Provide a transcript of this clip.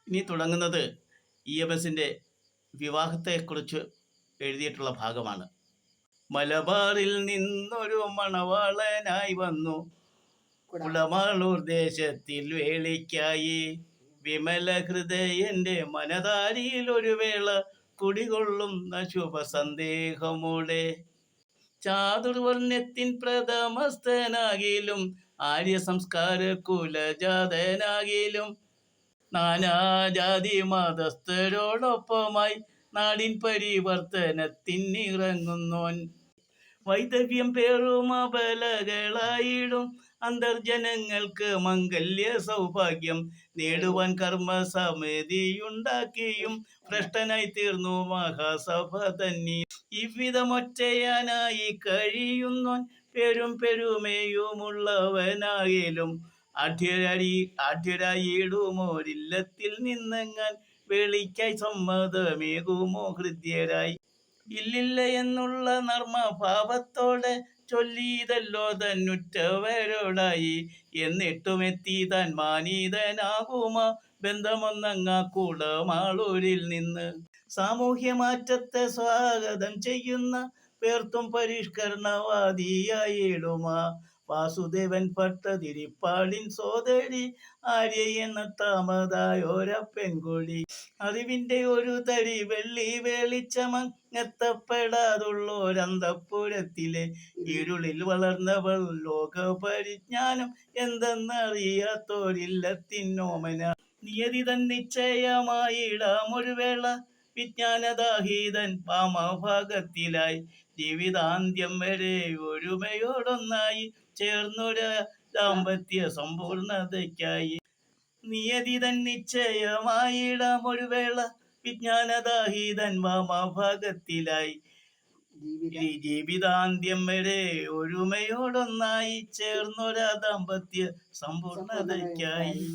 ഇനി തുടങ്ങുന്നത് ഇ.എം.എസിൻ്റെ വിവാഹത്തെക്കുറിച്ച് എഴുതിയിട്ടുള്ള ഭാഗമാണ്. മലബാറിൽ നിന്നൊരു മണവാളനായി വന്നു കുടമാളൂർ ദേശത്തിൽ വേളിക്കായി. വിമല ഹൃദയന്റെ മനതാരിയിൽ ഒരു വേള കുടികൊള്ളുന്ന ശുഭ സന്ദേഹമോടെ. ചാതുർവർണ്ണത്തിൻ പ്രഥമസ്ഥനാകിലും ആര്യ സംസ്കാര കുലജാതനാകിലും നാനാജാതി മതസ്ഥരോടൊപ്പമായി നാടിൻ പരിവർത്തനത്തിനിറങ്ങുന്നോൻ. വൈദവ്യം പേറും അബലകളായിടും അന്തർജനങ്ങൾക്ക് മംഗല്യ സൗഭാഗ്യം നേടുവാൻ കർമ്മസമിതിയുണ്ടാക്കിയും ഭ്രഷ്ടനായി തീർന്നു മഹാസഭ തന്നെ. ഇவ்விധമൊറ്റയാനായി കഴിയുന്നോൻ പേരും പെരുമയുമുള്ളവനായാലും ആഢ്യരായിടുമോരില്ലത്തിൽ നിന്നെങ്ങാൻ വേളിക്കായി സമ്മതമേകുമോ ഹൃദ്യരായി. ഇല്ലില്ല എന്നുള്ള നർമ്മഭാവത്തോടെ ചൊല്ലിയതല്ലോ തന്നുറ്റവരോടായി. എന്നിട്ടുമെത്തി താൻ മാനീതനാകുമാ ബന്ധമൊന്നങ്ങാ കുടമാളൂരിൽ നിന്ന്. സാമൂഹ്യമാറ്റത്തെ സ്വാഗതം ചെയ്യുന്ന പേർത്തും പരിഷ്കരണവാദിയായിടുമാ വാസുദേവൻ ഭട്ടതിരിപ്പാടിൻ സോദരി ആര്യ എന്ന താമതായോര പെൺകുടി. അറിവിന്റെ ഒരു തരി വെള്ളി വെളിച്ചമങ്ങെത്തപ്പെടാതുള്ളോരന്തഃപുരത്തിലെ ഇരുളിൽ വളർന്നവൾ ലോകപരിജ്ഞാനം എന്തെന്നറിയാത്തോരില്ലത്തിന്നോമന. നിയതി തന്നിശ്ചയമായിടാമൊരു വേള വിജ്ഞാനദാഹീതൻ വാമഭാഗത്തിലായി ജീവിതാന്ത്യം വരെ ഒരുമയോടൊന്നായി ചേർന്നൊര ദാമ്പത്യ സമ്പൂർണതയ്ക്കായി. നിയതി തന്നിശ്ചയമായിടാമൊരു വേള വിജ്ഞാനദാഹീതൻ വാമഭാഗത്തിലായി ജീവിതാന്ത്യം വരെ ഒരുമയോടൊന്നായി ചേർന്നൊര ദാമ്പത്യ സമ്പൂർണതയ്ക്കായി.